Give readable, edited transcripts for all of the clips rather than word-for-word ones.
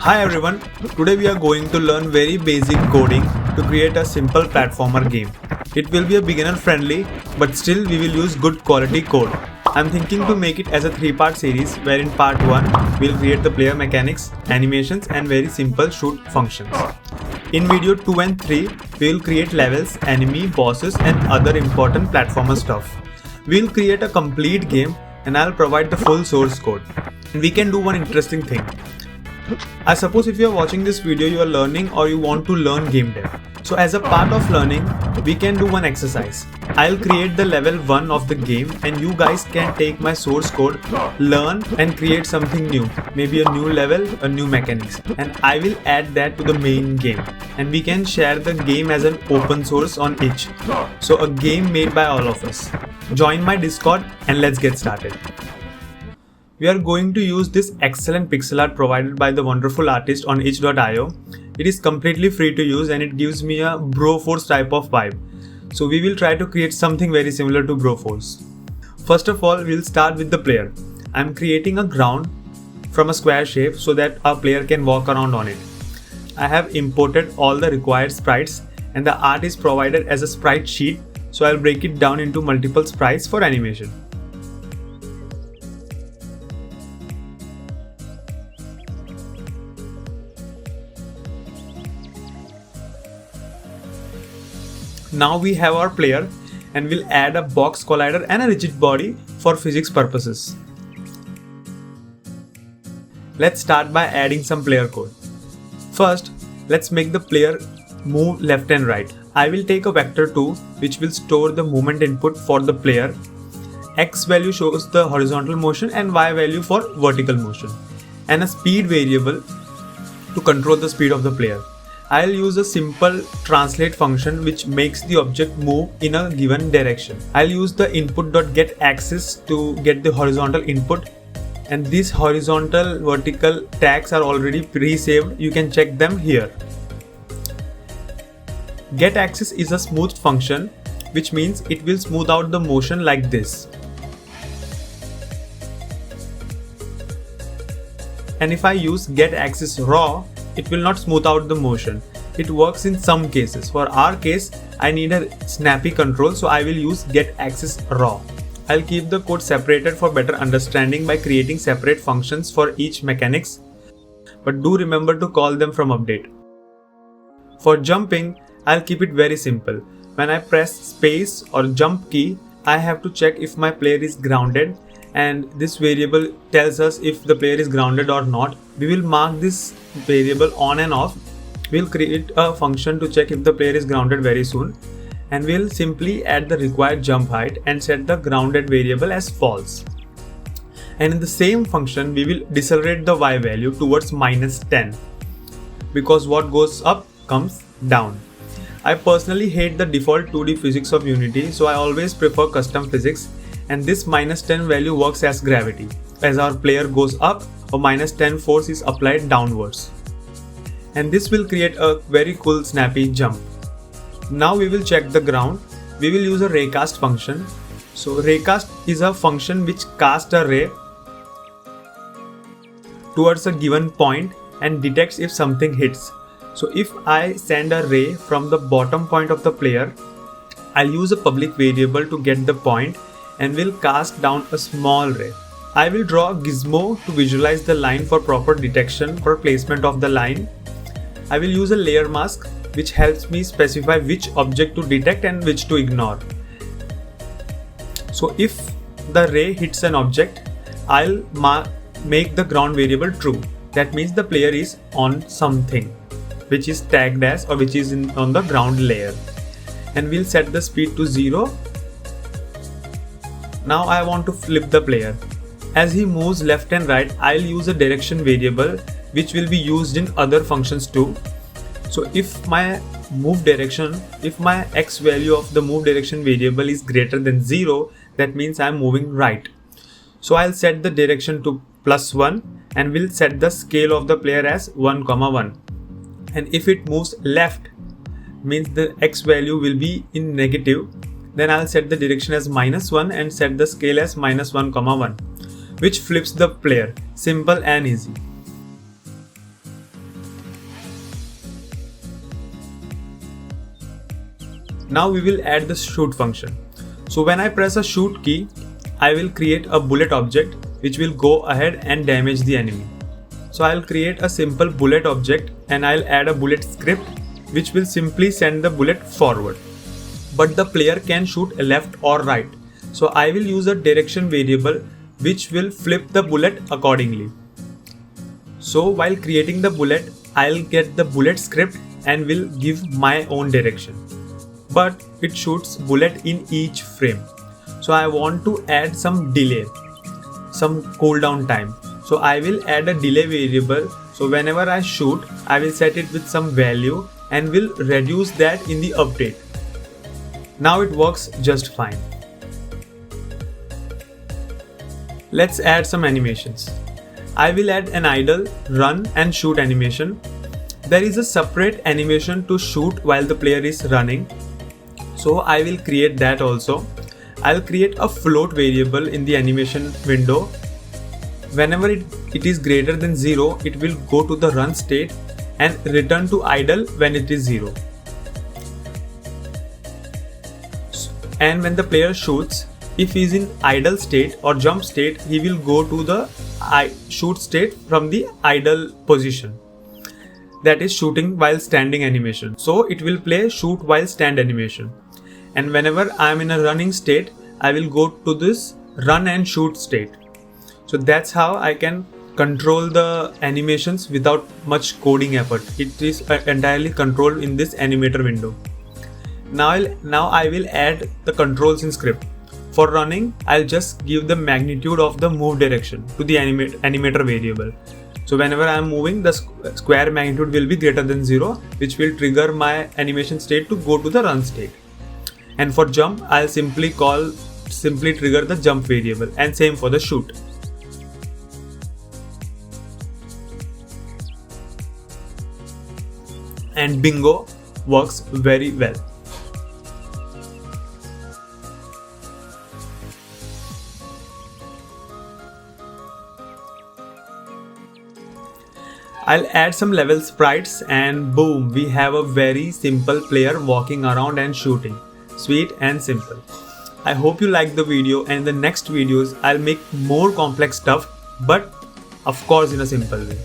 Hi everyone, today we are going to learn very basic coding to create a simple platformer game. It will be a beginner friendly, but still we will use good quality code. I'm thinking to make it as a 3-part series where in part 1 we'll create the player mechanics, animations and very simple shoot functions. In video 2 and 3, we'll create levels, enemy, bosses and other important platformer stuff. We'll create a complete game and I'll provide the full source code. And we can do one interesting thing. I suppose if you are watching this video, you are learning or you want to learn game dev. So as a part of learning, we can do one exercise. I'll create the level 1 of the game and you guys can take my source code, learn and create something new. Maybe a new level, a new mechanics. And I will add that to the main game. And we can share the game as an open source on itch. So a game made by all of us. Join my Discord and let's get started. We are going to use this excellent pixel art provided by the wonderful artist on itch.io. It is completely free to use and it gives me a Broforce type of vibe. So we will try to create something very similar to Broforce. First of all, we'll start with the player. I'm creating a ground from a square shape so that our player can walk around on it. I have imported all the required sprites and the art is provided as a sprite sheet, so I'll break it down into multiple sprites for animation. Now we have our player and we'll add a box collider and a rigid body for physics purposes. Let's start by adding some player code. First, let's make the player move left and right. I will take a vector 2 which will store the movement input for the player. X value shows the horizontal motion and Y value for vertical motion. And a speed variable to control the speed of the player. I'll use a simple translate function which makes the object move in a given direction. I'll use the input.getAxis to get the horizontal input, and these horizontal vertical tags are already pre-saved. You can check them here. GetAxis is a smoothed function, which means it will smooth out the motion like this. And if I use getAxis raw, it will not smooth out the motion. It works in some cases. For our case, I need a snappy control, so I will use getAxis raw. I'll keep the code separated for better understanding by creating separate functions for each mechanics, but do remember to call them from update. For jumping, I'll keep it very simple. When I press space or jump key, I have to check if my player is grounded, and this variable tells us if the player is grounded or not. We will mark this variable on and off. We'll create a function to check if the player is grounded very soon, and we'll simply add the required jump height and set the grounded variable as false. And in the same function, we will decelerate the Y value towards -10 because what goes up comes down. I personally hate the default 2D physics of Unity, so I always prefer custom physics. And this -10 value works as gravity. As our player goes up, a -10 force is applied downwards. And this will create a very cool snappy jump. Now we will check the ground. We will use a raycast function. So raycast is a function which casts a ray towards a given point and detects if something hits. So if I send a ray from the bottom point of the player, I'll use a public variable to get the point and will cast down a small ray. I will draw a gizmo to visualize the line for proper detection for placement of the line. I will use a layer mask which helps me specify which object to detect and which to ignore. So if the ray hits an object, I'll make the ground variable true. That means the player is on something which is tagged as or which is on the ground layer. And we'll set the speed to 0. Now I want to flip the player. As he moves left and right, I'll use a direction variable which will be used in other functions too. So if my x value of the move direction variable is greater than 0, that means I'm moving right. So I'll set the direction to +1 and will set the scale of the player as 1,1. And if it moves left, means the x value will be in negative. Then I'll set the direction as -1 and set the scale as -1,1, which flips the player. Simple and easy. Now we will add the shoot function. So when I press a shoot key, I will create a bullet object which will go ahead and damage the enemy. So I'll create a simple bullet object and I'll add a bullet script which will simply send the bullet forward. But the player can shoot left or right. So I will use a direction variable which will flip the bullet accordingly. So while creating the bullet, I'll get the bullet script and will give my own direction. But it shoots bullet in each frame. So I want to add some delay, some cooldown time. So I will add a delay variable. So whenever I shoot, I will set it with some value and will reduce that in the update. Now it works just fine. Let's add some animations. I will add an idle, run and shoot animation. There is a separate animation to shoot while the player is running. So I will create that also. I'll create a float variable in the animation window. Whenever it is greater than 0, it will go to the run state and return to idle when it is 0. And when the player shoots, if he is in idle state or jump state, he will go to the shoot state from the idle position. That is shooting while standing animation. So it will play shoot while stand animation. And whenever I am in a running state, I will go to this run and shoot state. So that's how I can control the animations without much coding effort. It is entirely controlled in this animator window. Now I will add the controls in script. For running, I'll just give the magnitude of the move direction to the animator variable. So whenever I am moving, the square magnitude will be greater than 0, which will trigger my animation state to go to the run state. And for jump, I'll simply trigger the jump variable, and same for the shoot. And bingo, works very well. I'll add some level sprites and boom, we have a very simple player walking around and shooting. Sweet and simple. I hope you liked the video, and in the next videos I'll make more complex stuff, but of course in a simple way.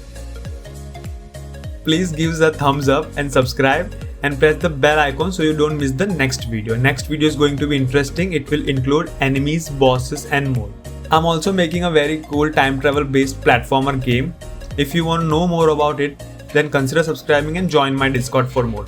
Please give us a thumbs up and subscribe and press the bell icon so you don't miss the next video. Next video is going to be interesting. It will include enemies, bosses and more. I'm also making a very cool time travel based platformer game. If you want to know more about it, then consider subscribing and join my Discord for more.